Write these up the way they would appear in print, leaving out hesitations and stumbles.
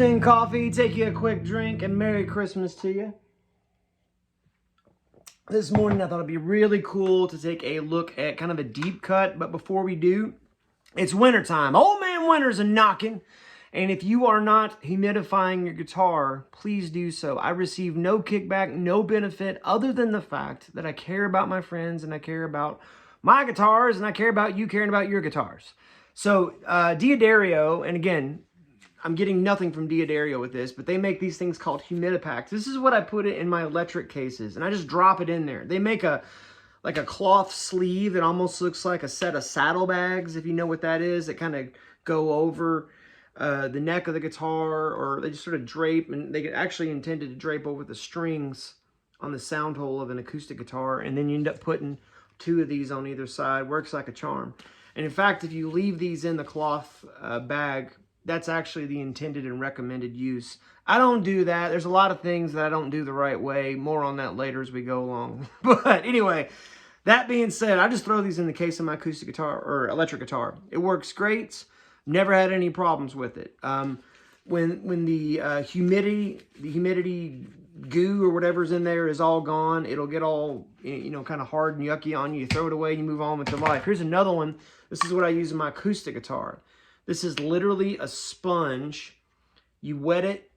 and Coffee. Take you a quick drink and Merry Christmas to you. This morning I thought it'd be really cool to take a look at kind of a deep cut, but before we do, it's wintertime. Old man winter's a knocking. And if you are not humidifying your guitar, please do so. I receive no kickback, no benefit, other than the fact that I care about my friends and I care about my guitars and I care about you caring about your guitars. So Diodario, and again, I'm getting nothing from Diodario with this, but they make these things called humidipacks. This is what I put it in my electric cases, and I just drop it in there. They make like a cloth sleeve that almost looks like a set of saddlebags, if you know what that is, that kind of go over the neck of the guitar, or they just sort of drape, and they actually intended to drape over the strings on the sound hole of an acoustic guitar, and then you end up putting two of these on either side. Works like a charm. And in fact, if you leave these in the cloth bag, that's actually the intended and recommended use. I don't do that. There's a lot of things that I don't do the right way. More on that later as we go along. But anyway, that being said, I just throw these in the case of my acoustic guitar or electric guitar. It works great. Never had any problems with it. When the humidity goo or whatever's in there is all gone, it'll get all, you know, kind of hard and yucky on you. You throw it away and you move on with your life. Here's another one. This is what I use in my acoustic guitar. This is literally a sponge. You wet it,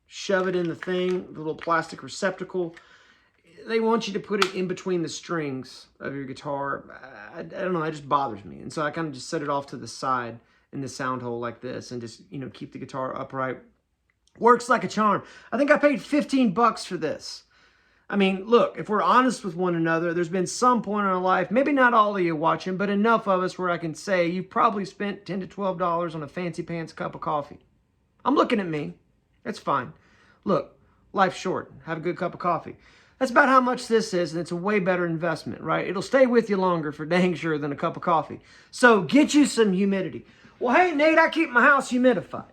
shove it in the thing, the little plastic receptacle. They want you to put it in between the strings of your guitar. I don't know, it just bothers me. And so I kind of just set it off to the side in the sound hole like this and just, you know, keep the guitar upright. Works like a charm. I think I paid 15 bucks for this. I mean, look, if we're honest with one another, there's been some point in our life, maybe not all of you watching, but enough of us where I can say you've probably spent $10 to $12 on a fancy pants cup of coffee. I'm looking at me. That's fine. Look, life's short. Have a good cup of coffee. That's about how much this is, and it's a way better investment, right? It'll stay with you longer for dang sure than a cup of coffee. So get you some humidity. Well, hey, Nate, I keep my house humidified.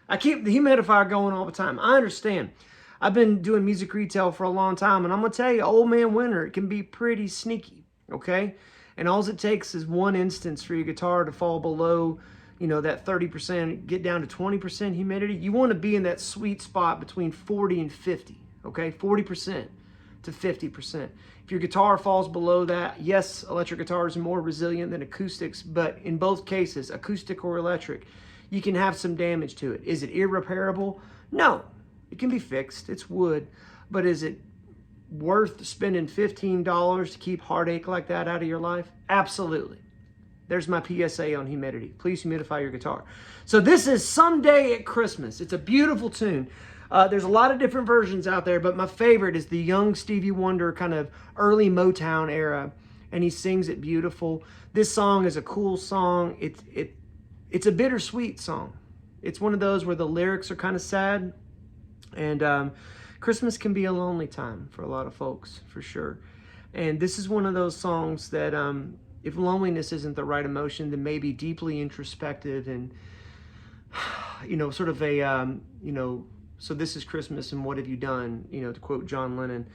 I keep the humidifier going all the time. I understand. I've been doing music retail for a long time, and I'm going to tell you, old man winter, it can be pretty sneaky, okay? And all it takes is one instance for your guitar to fall below, you know, that 30%, get down to 20% humidity. You want to be in that sweet spot between 40 and 50, okay? 40% to 50%. If your guitar falls below that, yes, electric guitars are more resilient than acoustics, but in both cases, acoustic or electric, you can have some damage to it. Is it irreparable? No. It can be fixed. It's wood. But is it worth spending $15 to keep heartache like that out of your life? Absolutely. There's my PSA on humidity. Please humidify your guitar. So this is Someday at Christmas. It's a beautiful tune. There's a lot of different versions out there, but my favorite is the young Stevie Wonder kind of early Motown era, and he sings it beautiful. This song is a cool song. It's a bittersweet song. It's one of those where the lyrics are kind of sad, and Christmas can be a lonely time for a lot of folks, for sure. And this is one of those songs that if loneliness isn't the right emotion, then maybe deeply introspective and, you know, sort of a, you know, so this is Christmas and what have you done, you know, to quote John Lennon.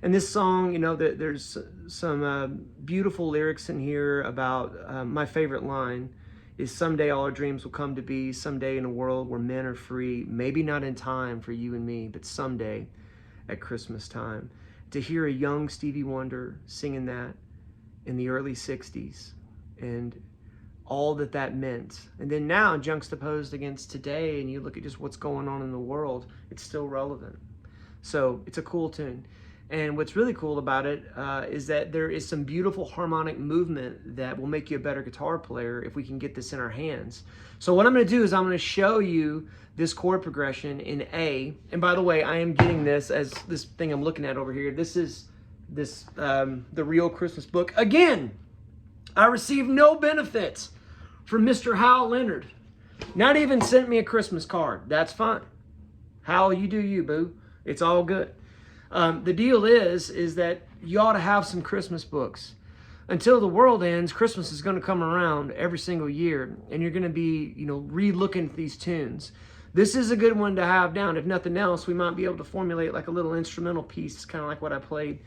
And this song, you know, there's some beautiful lyrics in here about my favorite line is someday all our dreams will come to be, someday in a world where men are free, maybe not in time for you and me, but someday at Christmas time. To hear a young Stevie Wonder singing that in the early 60s and all that that meant. And then now juxtaposed against today, and you look at just what's going on in the world, it's still relevant. So it's a cool tune. And what's really cool about it is that there is some beautiful harmonic movement that will make you a better guitar player if we can get this in our hands. So what I'm going to do is I'm going to show you this chord progression in A. And by the way, I am getting this as this thing I'm looking at over here. This is the Real Christmas Book. Again, I received no benefits from Mr. Hal Leonard. Not even sent me a Christmas card. That's fine. Hal, you do you, boo. It's all good. The deal is that you ought to have some Christmas books. Until the world ends, Christmas is going to come around every single year, and you're going to be, you know, re-looking at these tunes. This is a good one to have down. If nothing else, we might be able to formulate like a little instrumental piece, kind of like what I played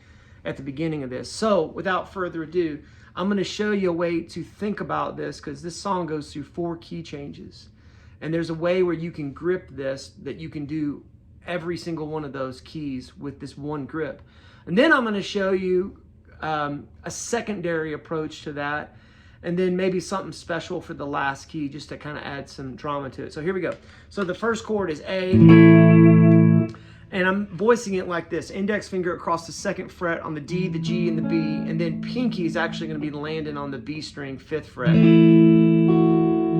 at the beginning of this. So, without further ado, I'm going to show you a way to think about this, because this song goes through 4 key changes. And there's a way where you can grip this, that you can do every single one of those keys with this one grip. And then I'm going to show you a secondary approach to that, and then maybe something special for the last key just to kind of add some drama to it. So here we go. So the first chord is A, and I'm voicing it like this: index finger across the 2nd fret on the D, the G, and the B, and then pinky is actually going to be landing on the B string 5th fret.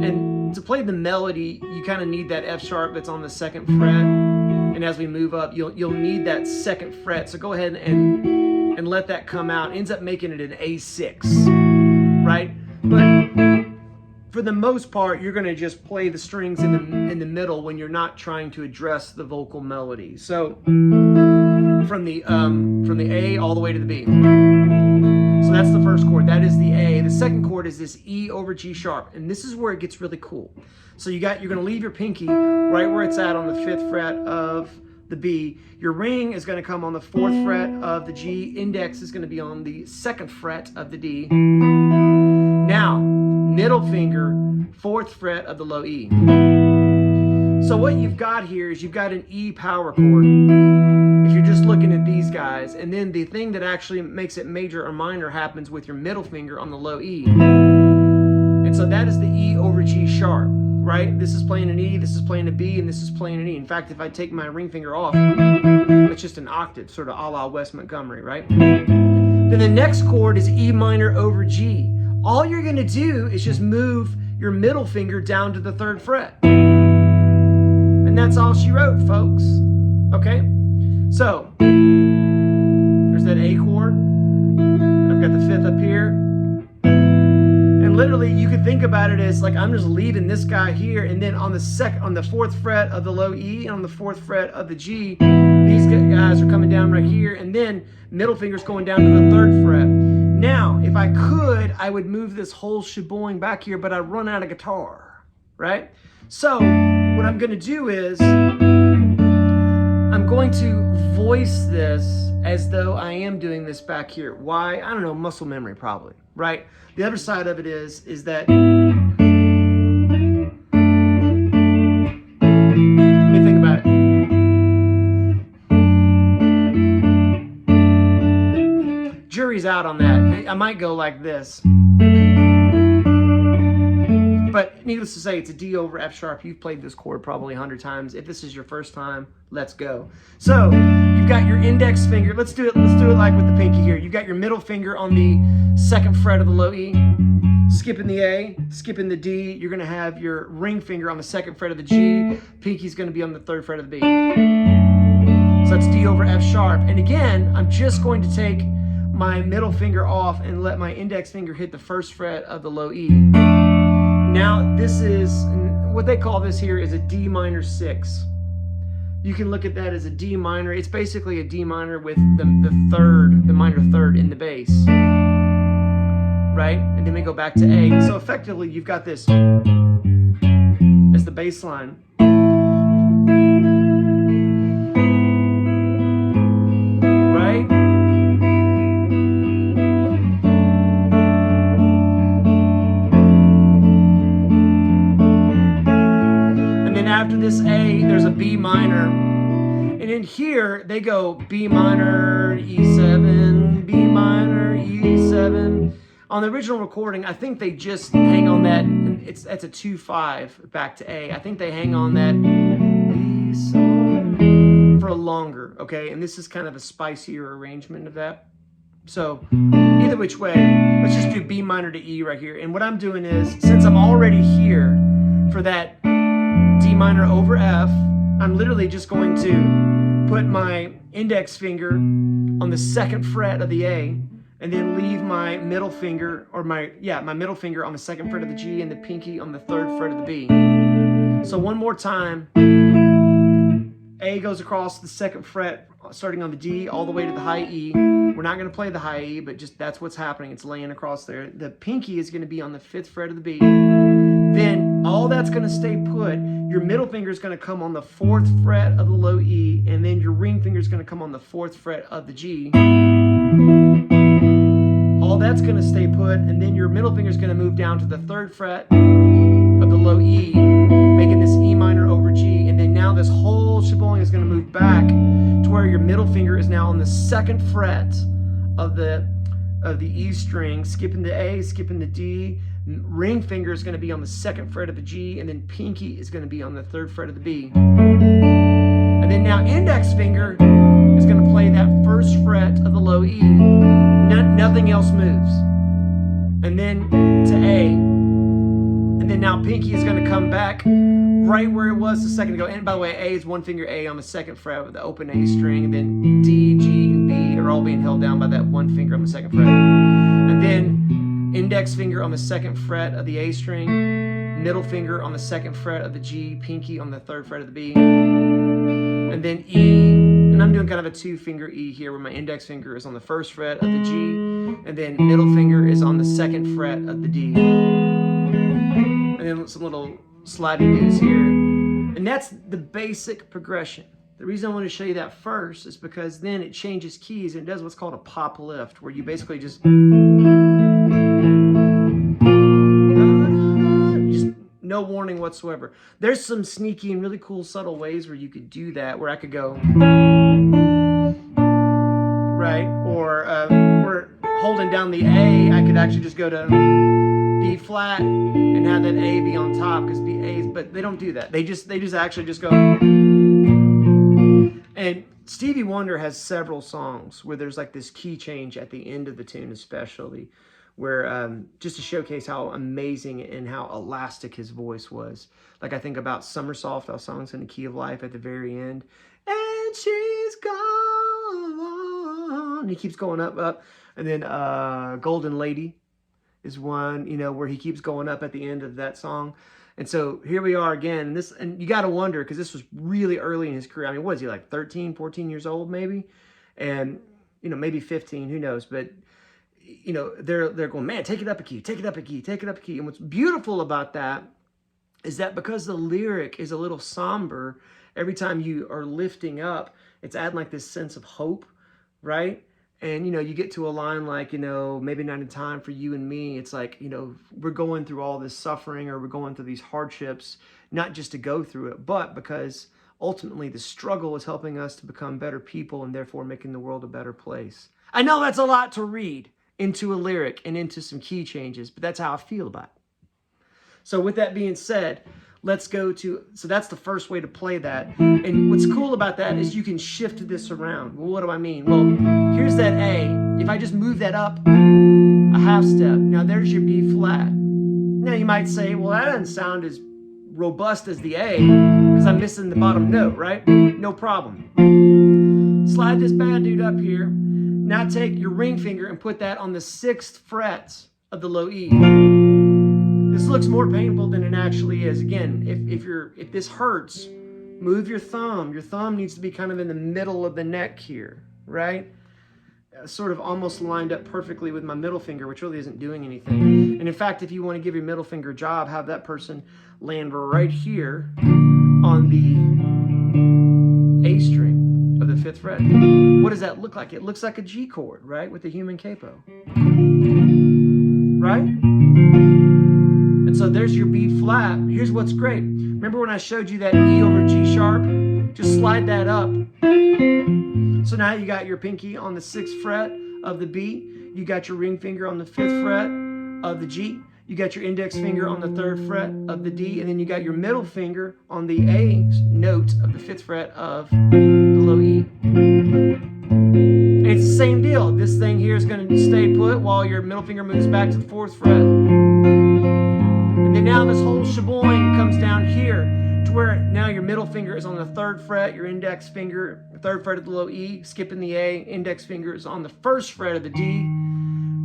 And to play the melody, you kind of need that F sharp that's on the 2nd fret, and as we move up, you'll need that 2nd fret. So go ahead and let that come out. Ends up making it an A6, right? But for the most part, you're going to just play the strings in the middle when you're not trying to address the vocal melody. So from the A all the way to the B. So that's the first chord. That is the A. The second chord is this E over G sharp, and this is where it gets really cool. So you're going to leave your pinky right where it's at on the 5th fret of the B. Your ring is going to come on the 4th fret of the G. Index is going to be on the 2nd fret of the D. Now, middle finger, 4th fret of the low E. So what you've got here is you've got an E power chord, if you're just looking at these guys. And then the thing that actually makes it major or minor happens with your middle finger on the low E. And so that is the E over G sharp, right? This is playing an E, this is playing a B, and this is playing an E. In fact, if I take my ring finger off, it's just an octave, sort of a la Wes Montgomery, right? Then the next chord is E minor over G. All you're going to do is just move your middle finger down to the 3rd fret. And that's all she wrote, folks. Okay? So, there's that A chord. I've got the 5th up here. And literally, you could think about it as like I'm just leaving this guy here, and then on the 4th fret of the low E and on the 4th fret of the G, these guys are coming down right here, and then middle finger's going down to the 3rd fret. Now, if I could, I would move this whole sheboing back here, but I'd run out of guitar, right? So, what I'm going to do is, I'm going to voice this as though I am doing this back here. Why? I don't know, muscle memory probably, right? The other side of it is that, let me think about it. Jury's out on that. I might go like this. But needless to say, it's a D over F sharp. You've played this chord probably 100 times. If this is your first time, let's go. So you've got your index finger. Let's do it like with the pinky here. You've got your middle finger on the 2nd fret of the low E, skipping the A, skipping the D. You're going to have your ring finger on the 2nd fret of the G. Pinky's going to be on the 3rd fret of the B. So that's D over F sharp. And again, I'm just going to take my middle finger off and let my index finger hit the 1st fret of the low E. Now, this is, what they call this here is a D minor 6. You can look at that as a D minor. It's basically a D minor with the minor 3rd in the bass. Right? And then we go back to A. So effectively, you've got this as the bass line. Right? After this A, there's a B minor, and in here they go B minor, E7, B minor, E7. On the original recording, I think they just hang on that. That's a 2-5 back to A. I think they hang on that for longer. Okay, and this is kind of a spicier arrangement of that. So either which way, let's just do B minor to E right here. And what I'm doing is, since I'm already here for that D minor over F, I'm literally just going to put my index finger on the 2nd fret of the A, and then leave my middle finger, or my middle finger on the 2nd fret of the G, and the pinky on the 3rd fret of the B. So one more time. A goes across the 2nd fret, starting on the D, all the way to the high E. We're not going to play the high E, but just that's what's happening. It's laying across there. The pinky is going to be on the 5th fret of the B. Then all that's going to stay put. Your middle finger is going to come on the 4th fret of the low E, and then your ring finger is going to come on the 4th fret of the G. All that's going to stay put, and then your middle finger is going to move down to the 3rd fret of the low E, making this now this whole shebang is going to move back to where your middle finger is now on the 2nd fret of the E string, skipping the A, skipping the D. Ring finger is going to be on the 2nd fret of the G, and then pinky is going to be on the 3rd fret of the B. And then now index finger is going to play that 1st fret of the low E. Nothing else moves. And then to A. And then now pinky is going to come back right where it was a second ago. And by the way, A is 1 finger A on the 2nd fret of the open A string, and then D, G, and B are all being held down by that 1 finger on the 2nd fret. And then index finger on the 2nd fret of the A string, middle finger on the 2nd fret of the G, pinky on the 3rd fret of the B, and then E. And I'm doing kind of a 2-finger E here where my index finger is on the 1st fret of the G, and then middle finger is on the 2nd fret of the D. And then some little sliding do's here. And that's the basic progression. The reason I want to show you that first is because then it changes keys and it does what's called a pop lift, where you basically just no warning whatsoever. There's some sneaky and really cool subtle ways where you could do that, where I could go right, or we're holding down the A, I could actually just go to B flat and have that A be on top, because B A's, but they don't do that. They just actually just go. And Stevie Wonder has several songs where there's like this key change at the end of the tune, especially, where just to showcase how amazing and how elastic his voice was. Like I think about Somersault, our songs in the key of life at the very end, and she's gone. And he keeps going up, and then Golden Lady is one, you know, where he keeps going up at the end of that song. And so here we are again, and you got to wonder, because this was really early in his career. I mean, what is he, like 13, 14 years old maybe? And, you know, maybe 15, who knows? But, you know, they're going, man, take it up a key, take it up a key, take it up a key. And what's beautiful about that is that because the lyric is a little somber, every time you are lifting up, it's adding like this sense of hope, right? And, you know, you get to a line like, you know, maybe not in time for you and me. It's like, you know, we're going through all this suffering, or we're going through these hardships, not just to go through it, but because ultimately the struggle is helping us to become better people and therefore making the world a better place. I know that's a lot to read into a lyric and into some key changes, but that's how I feel about it. So with that being said, let's go to, so that's the first way to play that. And what's cool about that is you can shift this around. Well, what do I mean? Well, here's that A. If I just move that up a half step, now there's your B flat. Now you might say, well, that doesn't sound as robust as the A because I'm missing the bottom note, right? No problem. Slide this bad dude up here. Now take your ring finger and put that on the 6th fret of the low E. This looks more painful than it actually is. Again, if this hurts, move your thumb. Your thumb needs to be kind of in the middle of the neck here, right? Sort of almost lined up perfectly with my middle finger, which really isn't doing anything. And in fact, if you want to give your middle finger a job, have that person land right here on the A string of the 5th fret. What does that look like? It looks like a G chord, right? With the human capo, right? And so there's your B flat. Here's what's great. Remember when I showed you that E over G sharp? Just slide that up. So now you got your pinky on the 6th fret of the B. You got your ring finger on the 5th fret of the G. You got your index finger on the 3rd fret of the D. And then you got your middle finger on the A note of the 5th fret of the low E. And it's the same deal. This thing here is going to stay put while your middle finger moves back to the 4th fret. And then now this whole shebang comes down here to where now your middle finger is on the 3rd fret, your index finger, 3rd fret of the low E, skipping the A, index finger is on the 1st fret of the D,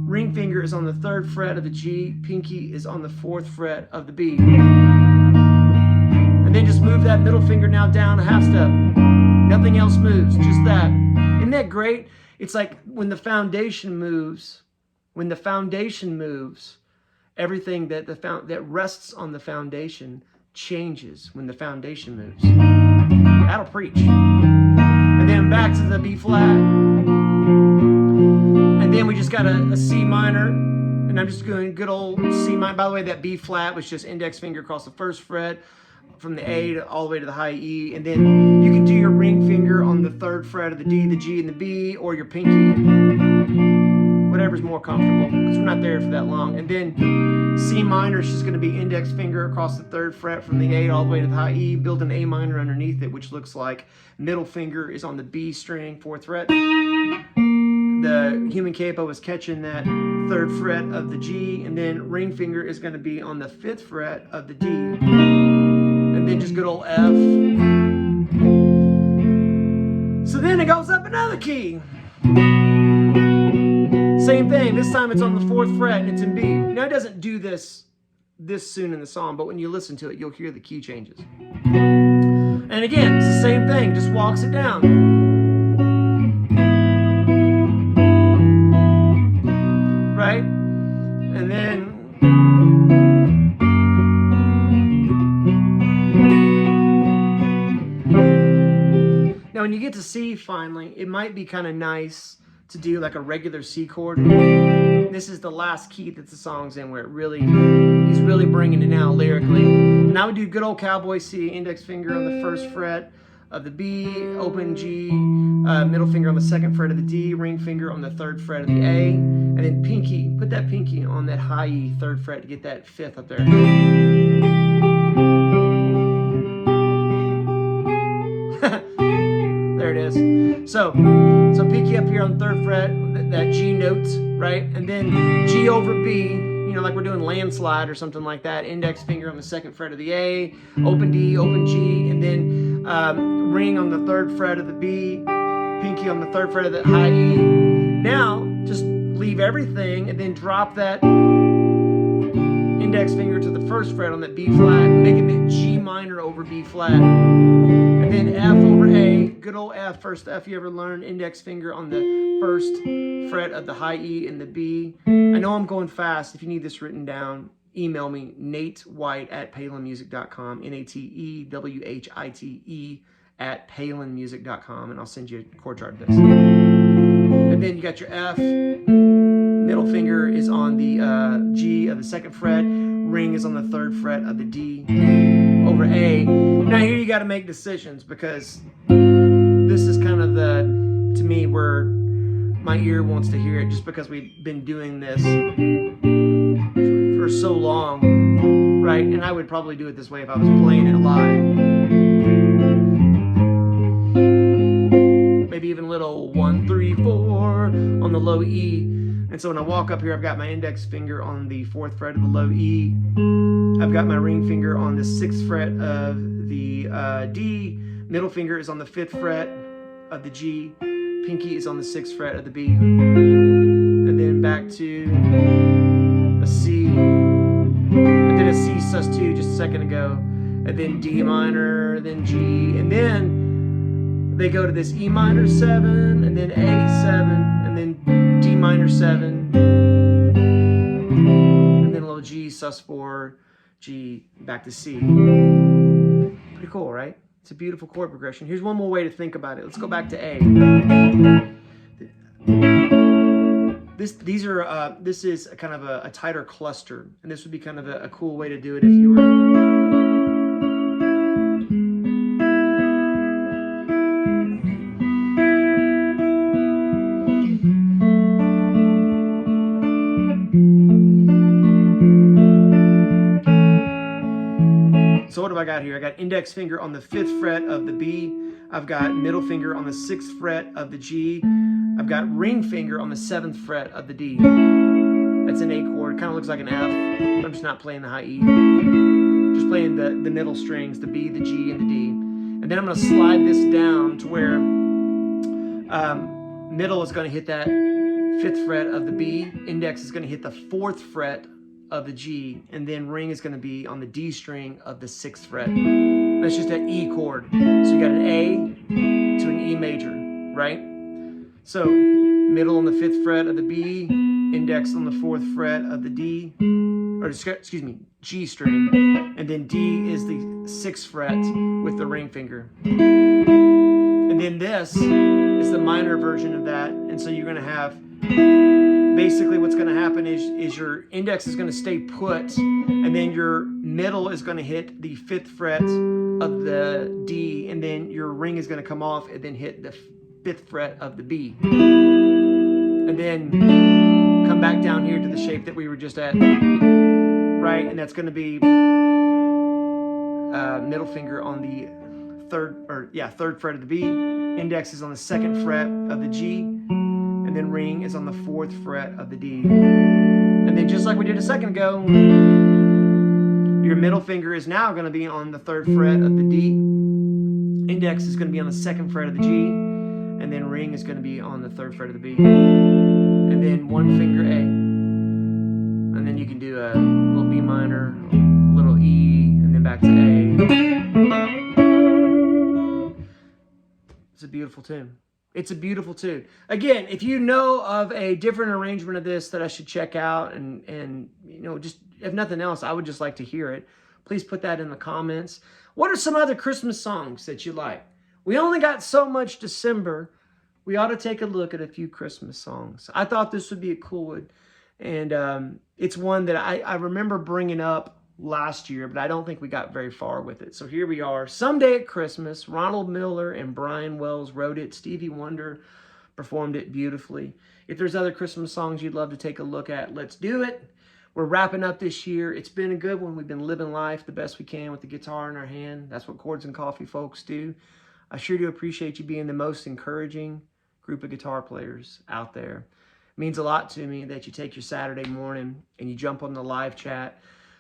ring finger is on the 3rd fret of the G, pinky is on the 4th fret of the B. And then just move that middle finger now down a half step. Nothing else moves, just that. Isn't that great? It's like when the foundation moves, everything that rests on the foundation changes when the foundation moves. That'll preach. And then back to the B flat. And then we just got a C minor. And I'm just going good old C minor. By the way, that B flat was just index finger across the 1st fret from the A to all the way to the high E, and then you can do your ring finger on the 3rd fret of the D, the G, and the B, or your pinky, whatever's more comfortable, because we're not there for that long. And then C minor is just going to be index finger across the 3rd fret from the A all the way to the high E, build an A minor underneath it, which looks like middle finger is on the B string, 4th fret. The human capo is catching that 3rd fret of the G, and then ring finger is going to be on the 5th fret of the D. And then just good old F. So then it goes up another key. Same thing, this time it's on the 4th fret and it's in B. Now it doesn't do this soon in the song, but when you listen to it, you'll hear the key changes. And again, it's the same thing, just walks it down. Right? And then now when you get to C finally, it might be kind of nice to do like a regular C chord. This is the last key that the song's in, where he's really bringing it out lyrically. Now we do good old cowboy C, index finger on the 1st fret of the B, open G, middle finger on the 2nd fret of the D, ring finger on the 3rd fret of the A, and then pinky, put that pinky on that high E 3rd fret to get that 5th up there. There it is. So pinky up here on the 3rd fret, that G note, right? And then G over B, you know, like we're doing landslide or something like that. Index finger on the 2nd fret of the A, open D, open G, and then ring on the 3rd fret of the B, pinky on the 3rd fret of the high E. Now, just leave everything and then drop that index finger to the 1st fret on that B flat, making it G minor over B flat. And then F over A, good old F, first F you ever learned, index finger on the 1st fret of the high E and the B. I know I'm going fast. If you need this written down, email me, natewhite@palenmusic.com, natewhite@palenmusic.com, and I'll send you a chord chart of this. And then you got your F, middle finger is on the G of the 2nd fret, ring is on the 3rd fret of the D over A. Now here you got to make decisions, because this is kind of to me, where my ear wants to hear it, just because we've been doing this for so long, right? And I would probably do it this way if I was playing it live. Maybe even a little 1, 3, 4 on the low E. And so when I walk up here, I've got my index finger on the 4th fret of the low E. I've got my ring finger on the 6th fret of the D. Middle finger is on the 5th fret of the G. Pinky is on the 6th fret of the B. And then back to a C. I did a C sus2 just a second ago. And then D minor, then G. And then they go to this E minor 7, and then A7, and then D minor 7, and then a little G, sus4, G, back to C. Pretty cool, right? It's a beautiful chord progression. Here's one more way to think about it. Let's go back to A. This is kind of a tighter cluster, and this would be kind of a cool way to do it if you were... So what do I got here? I got index finger on the 5th fret of the B. I've got middle finger on the 6th fret of the G. I've got ring finger on the 7th fret of the D. That's an A chord. Kind of looks like an F. But I'm just not playing the high E. Just playing the middle strings, the B, the G, and the D. And then I'm going to slide this down to where middle is going to hit that 5th fret of the B. Index is going to hit the 4th fret of the G, and then ring is going to be on the D string of the 6th fret. That's just an E chord. So you got an A to an E major, right? So middle on the 5th fret of the B, index on the 4th fret of the D, or excuse me, G string, and then D is the 6th fret with the ring finger. And then this is the minor version of that, and so you're going to have basically what's going to happen is your index is going to stay put, and then your middle is going to hit the 5th fret of the D, and then your ring is going to come off and then hit the 5th fret of the B. And then come back down here to the shape that we were just at, right? And that's going to be middle finger on the 3rd fret of the B, index is on the 2nd fret of the G, and then ring is on the 4th fret of the D. And then just like we did a second ago, your middle finger is now going to be on the 3rd fret of the D, index is going to be on the 2nd fret of the G, and then ring is going to be on the 3rd fret of the B. And then 1 finger A. And then you can do a little B minor, a little E, and then back to A. It's a beautiful tune. It's a beautiful tune. Again, if you know of a different arrangement of this that I should check out, and you know, just if nothing else, I would just like to hear it. Please put that in the comments. What are some other Christmas songs that you like? We only got so much December. We ought to take a look at a few Christmas songs. I thought this would be a cool one. And it's one that I remember bringing up last year, but I don't think we got very far with it. So here we are. Someday at Christmas. Ronald Miller and Brian Wells wrote it. Stevie Wonder performed it beautifully. If there's other Christmas songs you'd love to take a look at, let's do it. We're wrapping up this year. It's been a good one. We've been living life the best we can with the guitar in our hand. That's what Chords and Coffee folks do. I sure do appreciate you being the most encouraging group of guitar players out there. It means a lot to me that you take your Saturday morning and you jump on the live chat.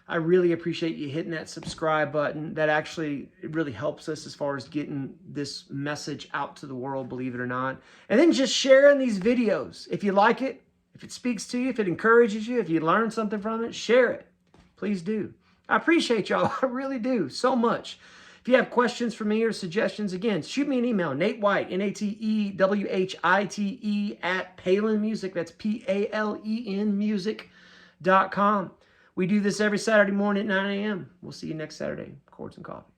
I really appreciate you hitting that subscribe button. That actually, it really helps us as far as getting this message out to the world, believe it or not. And then just sharing these videos. If you like it, if it speaks to you, if it encourages you, if you learn something from it, share it. Please do. I appreciate y'all. I really do so much. If you have questions for me or suggestions, again, shoot me an email, Nate White, Natewhite, @Palen Music. That's Palen music.com. We do this every Saturday morning at 9 a.m. We'll see you next Saturday. Chords and Coffee.